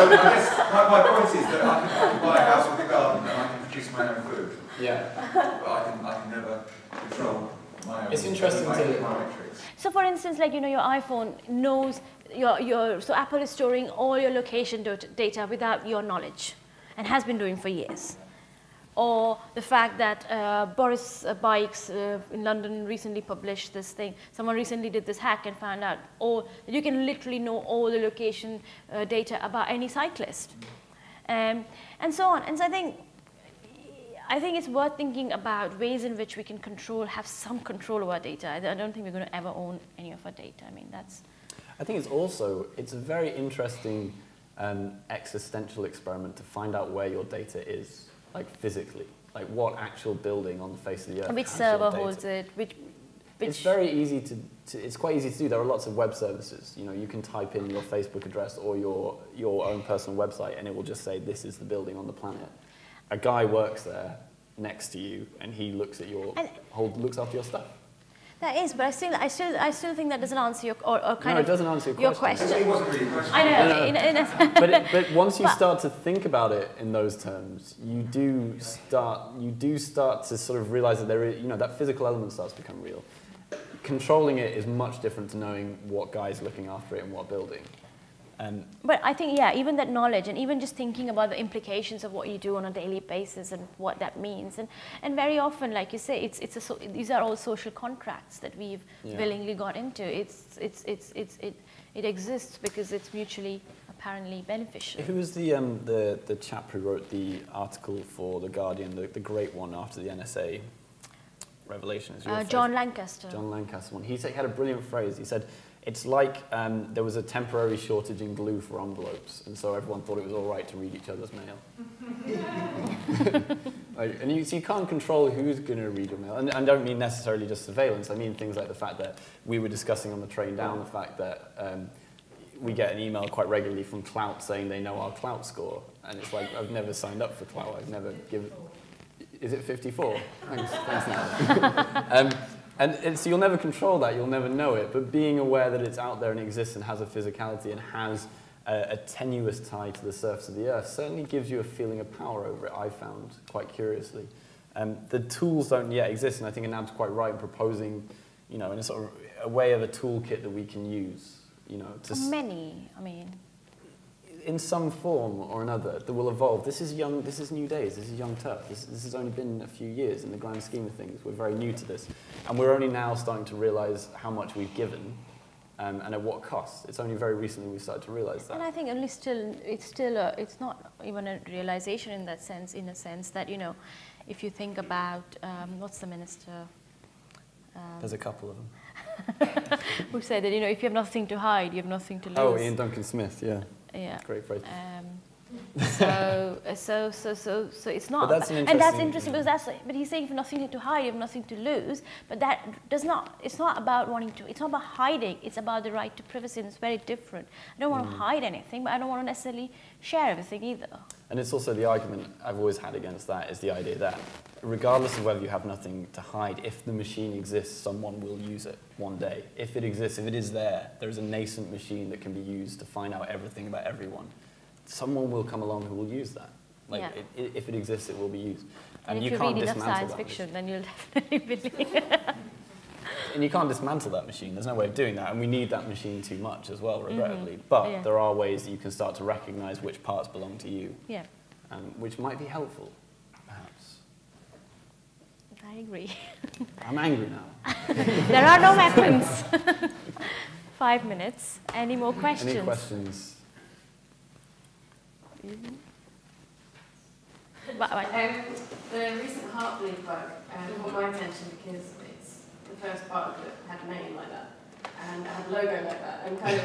guess my point is that I can buy a house with a garden and I can produce my own food. Yeah. But I can never control my own. It's interesting to. So for instance, your iPhone knows so Apple is storing all your location data without your knowledge and has been doing for years. Or the fact that Boris Bikes in London recently published this thing. Someone recently did this hack and found out you can literally know all the location data about any cyclist. And so on. And so I think it's worth thinking about ways in which we can have some control over our data. I don't think we're going to ever own any of our data. I mean, that's. I think it's a very interesting existential experiment to find out where your data is, physically, what actual building on the face of the earth. And which server holds it? It's very easy it's quite easy to do. There are lots of web services. You can type in your Facebook address or your own personal website, and it will just say this is the building on the planet. A guy works there next to you, and he looks at looks after your stuff. That is, but I still think that doesn't answer your it doesn't answer your question. It wasn't really a question. I know. No. But once you start to think about it in those terms, you do start to sort of realize that there is, that physical element starts to become real. Controlling it is much different to knowing what guy's looking after it in what building. But I think, even that knowledge and even just thinking about the implications of what you do on a daily basis and what that means. And very often, like you say, these are all social contracts that we've willingly got into. It exists because it's mutually apparently beneficial. Who was the chap who wrote the article for The Guardian, the great one after the NSA revelation? John Lancaster. John Lancaster one. He had a brilliant phrase. He said, it's like there was a temporary shortage in glue for envelopes, and so everyone thought it was all right to read each other's mail. And you can't control who's going to read your mail. And I don't mean necessarily just surveillance. I mean things like the fact that we were discussing on the train down, the fact that we get an email quite regularly from Clout saying they know our Clout score. And it's like, I've never signed up for Clout. I've never given... Is it 54? Thanks now. And so you'll never control that, you'll never know it, but being aware that it's out there and exists and has a physicality and has a tenuous tie to the surface of the earth certainly gives you a feeling of power over it, I found, quite curiously. The tools don't yet exist, and I think Anab's quite right in proposing, in a sort of a way of a toolkit that we can use, in some form or another that will evolve. This is new days, this is young turf. This has only been a few years in the grand scheme of things. We're very new to this. And we're only now starting to realize how much we've given and at what cost. It's only very recently we've started to realize that. And I think it's not even a realization in a sense that, if you think about, what's the minister? There's a couple of them. Who said that, if you have nothing to hide, you have nothing to lose. Oh, Ian Duncan Smith, yeah. Yeah. Great phrase. So it's not. But that's an and that's interesting because but he's saying if nothing to hide, you have nothing to lose. But that does not. It's not about it's not about hiding. It's about the right to privacy. And it's very different. I don't want to hide anything, but I don't want to necessarily share everything either. And it's also the argument I've always had against that is the idea that regardless of whether you have nothing to hide, if the machine exists, someone will use it one day. If it exists, if it is there is a nascent machine that can be used to find out everything about everyone. Someone will come along who will use that. If it exists, it will be used. And if you read enough science fiction, then you'll definitely believe. and you can't dismantle that machine. There's no way of doing that, and we need that machine too much as well, regrettably. But there are ways that you can start to recognise which parts belong to you, which might be helpful, perhaps. I agree. I'm angry now. There are no weapons. 5 minutes. Any more questions? Any questions? The recent Heartbleed bug caught my attention because it's the first bug that had a name like that and had a logo like that and kind of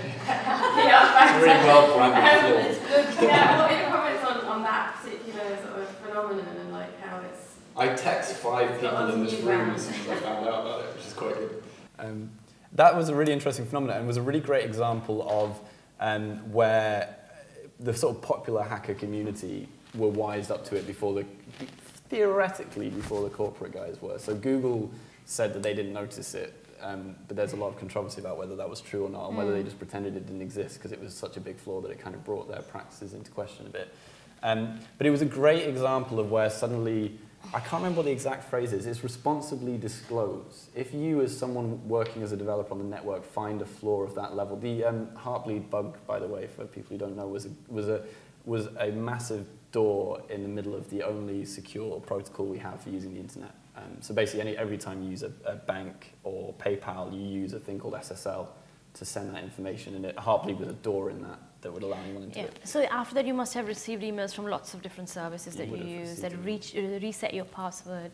really well branded. Yeah, what are your comments on that particular sort of phenomenon and like how it's... I text 5 people in this room as soon as I found out about it, which is quite good. That was a really interesting phenomenon and was a really great example of where the sort of popular hacker community were wised up to it theoretically before the corporate guys were. So Google said that they didn't notice it, but there's a lot of controversy about whether that was true or not, and whether they just pretended it didn't exist because it was such a big flaw that it kind of brought their practices into question a bit. But it was a great example of where suddenly, I can't remember what the exact phrase is, it's responsibly disclose. If you, as someone working as a developer on the network, find a flaw of that level, the Heartbleed bug, by the way, for people who don't know, was a massive door in the middle of the only secure protocol we have for using the internet. So basically, every time you use a bank or PayPal, you use a thing called SSL to send that information, and Heartbleed was a door in that would allow anyone into it. So after that, you must have received emails from lots of different services that you use that reset your password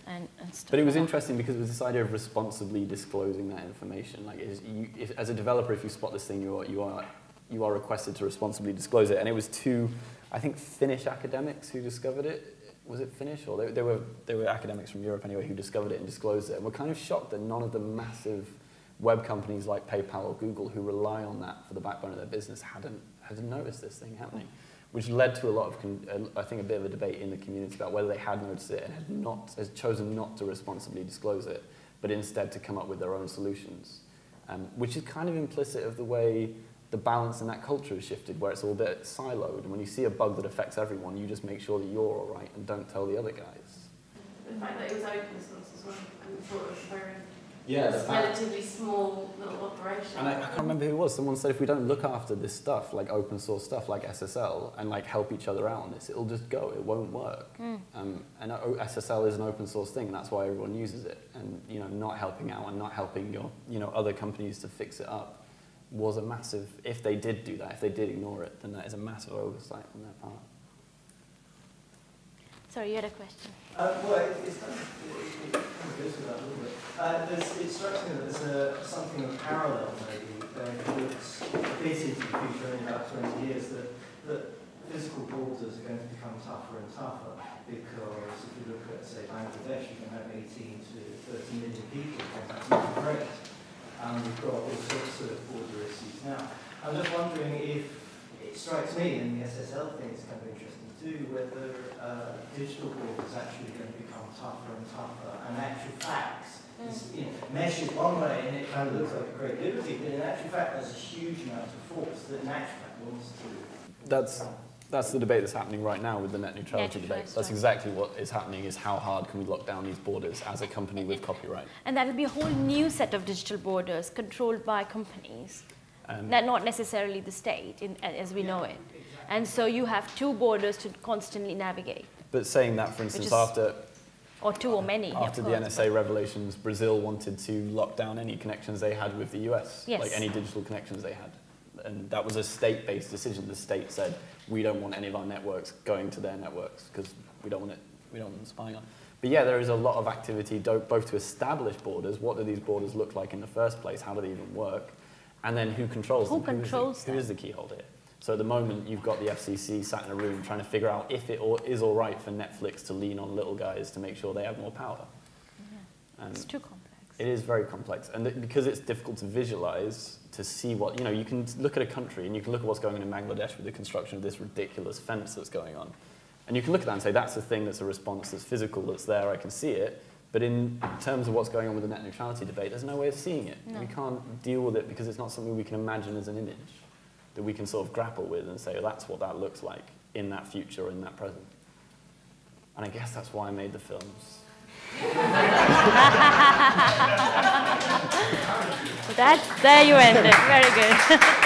and stuff. But it was interesting because it was this idea of responsibly disclosing that information. Like, as a developer, if you spot this thing, you are requested to responsibly disclose it. And it was 2, I think, Finnish academics who discovered it. Was it Finnish? Or they were academics from Europe anyway who discovered it and disclosed it. And we're kind of shocked that none of the massive web companies like PayPal or Google who rely on that for the backbone of their business hadn't noticed this thing happening, which led to a lot of, I think, a bit of a debate in the community about whether they had noticed it and had chosen not to responsibly disclose it, but instead to come up with their own solutions, which is kind of implicit of the way the balance in that culture has shifted, where it's all a bit siloed, and when you see a bug that affects everyone, you just make sure that you're all right and don't tell the other guys. The fact that it was open source as well, and thought it was very... Yeah, it's relatively small little operation. And I can't remember who it was. Someone said if we don't look after this stuff, like open source stuff, like SSL, and like help each other out on this, it'll just go. It won't work. And SSL is an open source thing. That's why everyone uses it. And not helping out and not helping your other companies to fix it up was a massive. If they did do that, if they did ignore it, then that is a massive oversight on their part. Sorry, you had a question. Well, it kind of goes with that a little bit. It strikes me that there's something of parallel, maybe, that looks a bit into the future in about 20 years, that physical borders are going to become tougher and tougher, because if you look at, say, Bangladesh, you can have 18 to 30 million people contacting the great. And we've got all sorts of border issues now. I'm just wondering if it strikes me, and the SSL thing is kind of interesting too, whether digital borders actually going to become tougher and tougher, and actual facts. Mesh is one way, and it kind of looks like a great liberty, but in actual fact, there's a huge amount of force that in actual fact wants to. That's the debate that's happening right now with the net neutrality debate. That's exactly what is happening, is how hard can we lock down these borders as a company with copyright. And that'll be a whole new set of digital borders controlled by companies, not necessarily the state as we know it. And so you have 2 borders to constantly navigate. But saying that, for instance, or 2 or many. After the NSA revelations, Brazil wanted to lock down any connections they had with the US, like any digital connections they had. And that was a state-based decision. The state said, we don't want any of our networks going to their networks because we don't want them spying on. But yeah, there is a lot of activity both to establish borders. What do these borders look like in the first place? How do they even work? And then who controls them? Who is the keyholder here? So at the moment, you've got the FCC sat in a room trying to figure out if it is all right for Netflix to lean on little guys to make sure they have more power. Yeah. It's too complex. It is very complex. And because it's difficult to visualize, to see what, you can look at a country and you can look at what's going on in Bangladesh with the construction of this ridiculous fence that's going on. And you can look at that and say, that's a thing that's a response that's physical, that's there, I can see it. But in terms of what's going on with the net neutrality debate, there's no way of seeing it. No. We can't deal with it because it's not something we can imagine as an image that we can sort of grapple with and say, oh, that's what that looks like in that future or in that present. And I guess that's why I made the films. There you ended. Very good.